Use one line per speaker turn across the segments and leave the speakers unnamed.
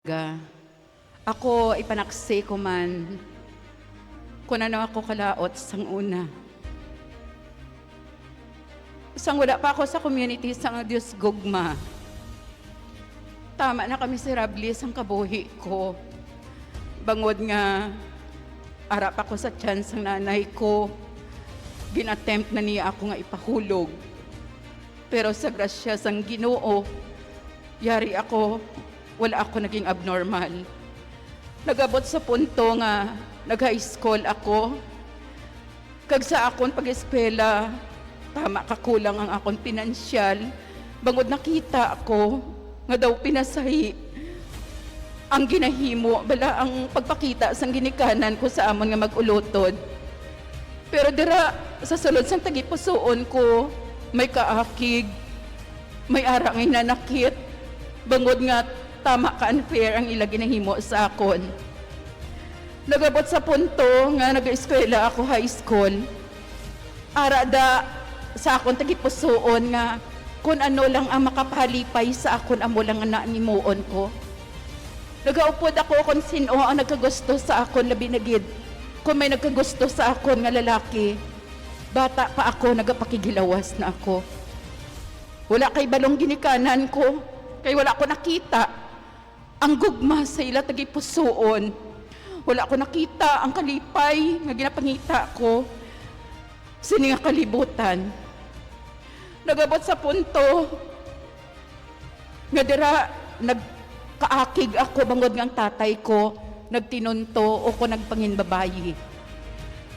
Ga, ako ipanaksi ko man, kung ano ako kalaot sang una. Sang wala pa ako sa community sang Diyos gugma. Tama na kami miserable sang kabuhi ko. Bangod nga, arap ako sa chance ng nanay ko. Ginattempt na niya ako nga ipahulog. Pero sa grasya sang Ginoo, yari ako, wala ako naging abnormal. Nagabot sa punto nga nag-high school ako. Kag sa akon pag-eskwela, tama kakulang ang akon pinansyal. Bangod nakita ako nga daw pinasahi ang ginahimo, bala ang pagpakita sang ginikanan ko sa amon nga mag-ulotod. Pero dira sa sulod sang tagipusoon ko, may kaakig, may ara nga nanakit, bangod nga tama ka unfair ang ila ginahimo sa akon. Nagabot sa punto nga nag-eskwela ako high school. Ara da sa akon tagipusoon nga kung ano lang ang makapahalipay sa akon amo lang ang naanimuon ko. Nagaupod ako kung sino ang nagkagusto sa akon labi na gid. Kung may nagkagusto sa akon nga lalaki, bata pa ako nagapakigilawas na ako. Wala kay balong ginikanan ko, kay wala ko nakita ang gugma sa ila tagipusoon. Wala ko nakita ang kalipay nga ginapangita ko sini nga kalibutan. Nagabot sa punto nga dira nagkaakig ako bangod nga ang tatay ko nagtinunto o ko nagpanginbabayi.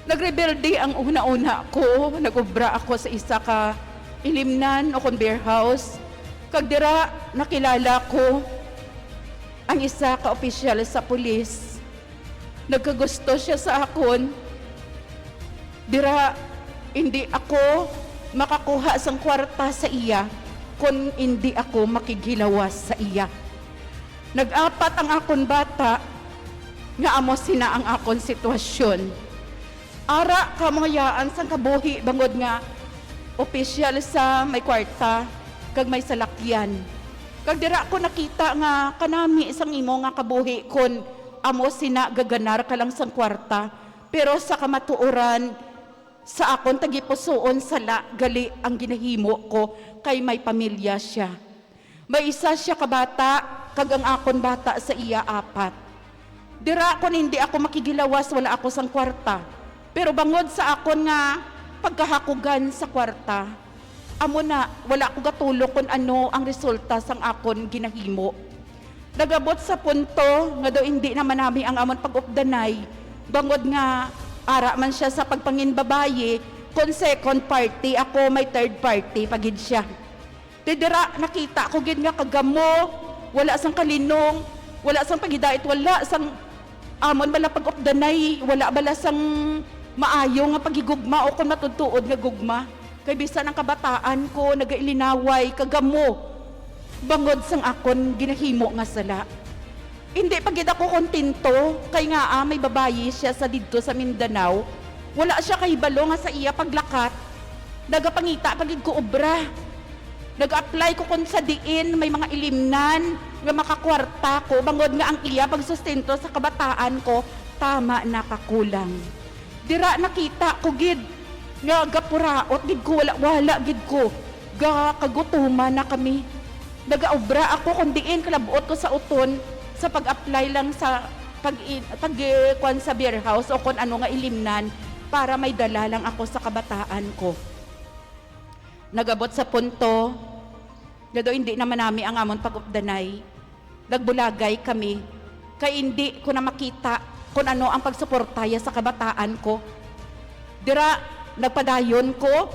Nagrebelde ang una-una ko, nagubra ako sa isa ka ilimnan o conveyor house. Kag dira nakilala ko ang isa ka opisyal sa pulis. Nagkagusto siya sa akon. Dira hindi ako makakuha sang kwarta sa iya kung hindi ako makigilawas sa iya. Nag-apat ang akon bata nga amo sina ang akon sitwasyon. Ara kamayaan sang kabuhi bangod nga opisyal sa may kwarta kag may salakyan. Kag dira ko nakita nga kanami isang imo nga kabuhi kon amo sina gaganar ka lang sang kwarta, pero sa kamatuoran sa akon tagipusoon sala gali ang ginahimo ko kay may pamilya siya. May isa siya ka bata kag ang akon bata sa iya apat. Dira kon hindi ako makigilawas wala ako sang kwarta, pero bangod sa akon nga pagkahakugan sa kwarta, amo na wala ko gatulog kung ano ang resulta sang akon ginahimo. Nagabot sa punto nga daw hindi naman namin ang amon pag-updanay, bangod nga ara man siya sa pagpanginbabayi, kung second party ako may third party pagid siya. Didira nakita ko gid nga kagamo, wala sang kalinong, wala sang pagidait, wala sang amon bala pag-updanay, wala bala sang maayo nga pagigugma o kung matutuod nga gugma. Kay bisan ang kabataan ko nagailinaway kagamo bangod sang akon ginahimo nga sala. Hindi pagid ako kontento kay nga may babayi siya sa didto sa Mindanao. Wala siya kahibalo nga sa iya paglakat. Nagapangita pagid ko obra. Nag-apply ko kun sa diin may mga ilimnan nga makakwarta ko bangod nga ang iya pagsustento sa kabataan ko tama nakakulang. Dira nakita ko gid nga gapuraot gid ko, wala gid ko, kagutuman na kami. Nagaobra ako kung diin kalabuot ko sa uton sa pag-apply lang sa pag-kwan sa beer house o kung ano nga ilimnan para may dala lang ako sa kabataan ko. Nagabot sa punto nga hindi naman namin ang amon pag-updanay. Nagbulagay kami kay hindi ko na makita kung ano ang pagsuportaya sa kabataan ko. Dira nagpadayon ko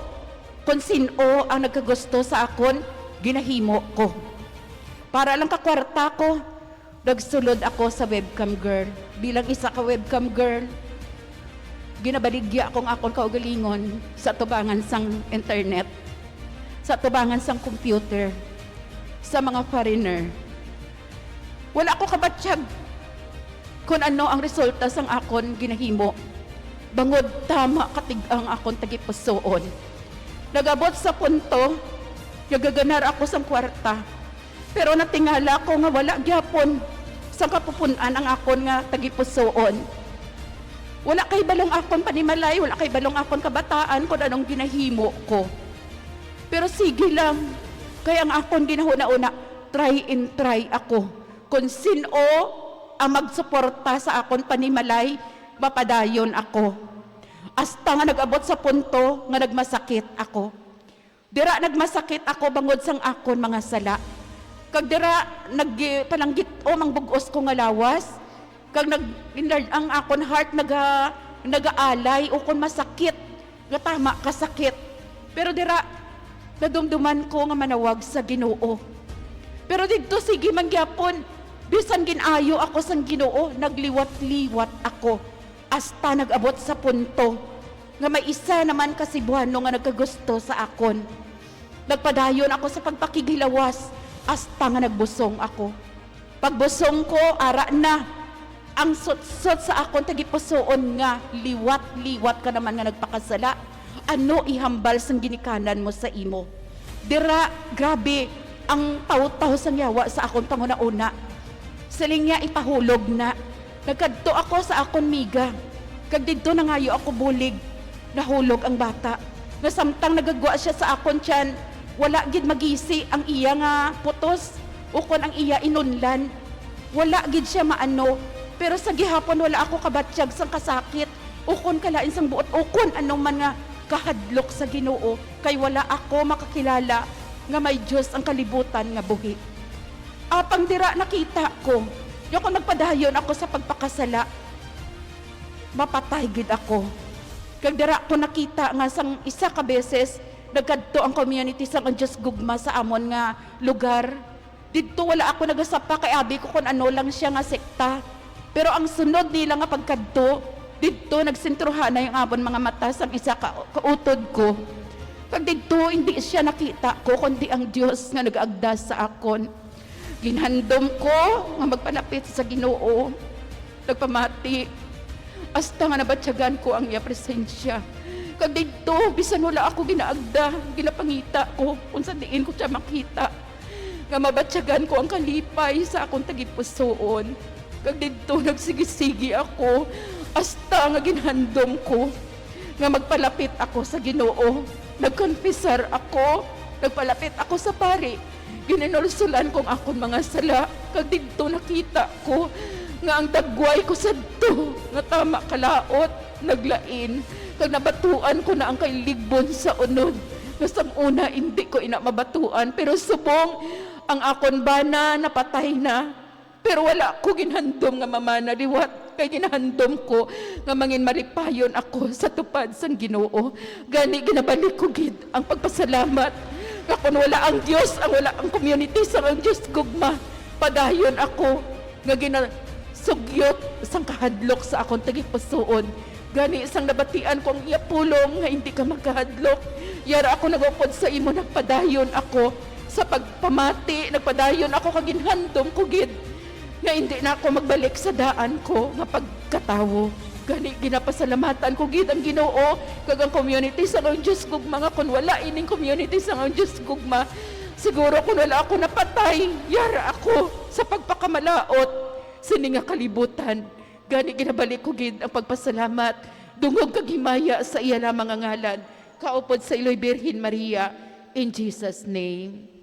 kung sino ang nagkagusto sa akon, ginahimo ko. Para lang kakwarta ko, nagsulod ako sa webcam girl. Bilang isa ka webcam girl, ginabaligya akong akon kaugalingon sa tubangan sang internet, sa tubangan sang computer, sa mga foreigner. Wala ako kabatsyag kung ano ang resulta sang akon ginahimo. Bangod tama katig-ang akon tagipusoon. Nagabot sa punto, nagaganar ako sang kwarta. Pero natingala ko nga wala gyapon sa kapupunan ang akon nga tagipusoon. Wala kay balong akon panimalay, wala kay balong akon kabataan kung anong ginahimo ko. Pero sige lang, kaya ang akon ginahuna-una, try and try ako. Kung sino ang magsuporta sa akon panimalay, mapadayon ako. Hasta nga nag-abot sa punto nga nagmasakit ako. Dira nagmasakit ako bangod sang akon mga sala. Kag dira palanggit o mangbugos ko nga lawas. Kag ang akon heart nagaalay o kung masakit nga tama kasakit. Pero dira nadumduman ko nga manawag sa Ginoo. Pero dito sige mangyapon, bisan ginayo ako sang Ginoo, nagliwat-liwat ako hasta nag-abot sa punto nga may isa naman kasibuano nga nagkagusto sa akon. Nagpadayon ako sa pagpakigilawas hasta nga nagbusong ako. Pagbusong ko, ara na ang sutsot sa akon tagipusoon nga liwat-liwat ka naman nga nagpakasala. Ano ihambal sang ginikanan mo sa imo? Dira, grabe, ang taw-taw sang yawa sa akon panguna-una. Saling niya ipahulog na. Nagkadto ako sa akon miga. Kag didto na ngayo ako bulig. Nahulog ang bata. Nasamtang nagagwa siya sa akon tiyan, wala gid magisi ang iya nga putos. Ukon ang iya inunlan. Wala gid siya maano. Pero sa gihapon wala ako kabatsyag sang kasakit. Ukon kalain sang buot. Ukon anong man nga kahadlok sa Ginoo. Kay wala ako makakilala nga may Diyos ang kalibutan nga buhi. Apang dira nakita ko, yung kung nagpadayon ako sa pagpakasala, mapatay gid ako. Kag dira ko nakita nga sang isa ka beses, nagkadto ang community sang ang Diyos gugma sa amon nga lugar. Dito wala ako nagasapa kay abi ko kung ano lang siya nga sekta. Pero ang sunod nila nga pagkadto, dito nagsintruhan na yung abon mga mata sang isa kautod ko. Kag dito hindi siya nakita ko kundi ang Diyos nga nag-agdas sa akon. Ginhandom ko nga magpanapit sa Ginoo. Nagpamati. Hasta nga nabatyagan ko ang iya presensya. Kag dito, bisan wala ako ginaagda, ginapangita ko kung saan diin ko siya makita. Nga mabatyagan ko ang kalipay sa akong tagipusoon. Kag dito, nagsigisigi ako. Hasta nga ginhandom ko nga magpalapit ako sa Ginoo. Nagkonfesar ako, nagpalapit ako sa pari. Gininulsulan kong akong mga sala. Kag dito nakita ko nga ang dagway ko sa to nga tama kalaot, naglain. Kag nabatuan ko na ang kailigbon sa unod. Nasang una hindi ko ina mabatuan, pero subong ang akon bana napatay na. Pero wala ko ginhandom nga mamana liwat. Kay ginhandom ko nga mangin maripayon ako sa tupad sang Ginoo. Gani ginabalik ko gid ang pagpasalamat. Nga kung wala ang Diyos, ang wala ang community sang ang Diyos gugma, padayon ako nga ginasugyot sang kahadlok sa akong tagipusoon. Gani isang nabatian ko ang iya pulong nga hindi ka magkahadlok. Yara ako nagupod sa imo, nagpadayon ako sa pagpamati, nagpadayon ako kag ginhandom ko gid nga hindi na ako magbalik sa daan ko nga pagkatawo. Gani ginapasalamatan ko gid ang Ginoo kag ang community sa ang Diyos gugma. Nga kun wala ining community sa ang Diyos gugma, siguro kung wala ako napatay, yara ako sa pagpakamalaot sini nga kalibutan. Gani ginabalik ko gid ang pagpasalamat, dungog kag himaya sa iya lamang nga ngalan, kaupod sa Iloy Birhen Maria, in Jesus' name.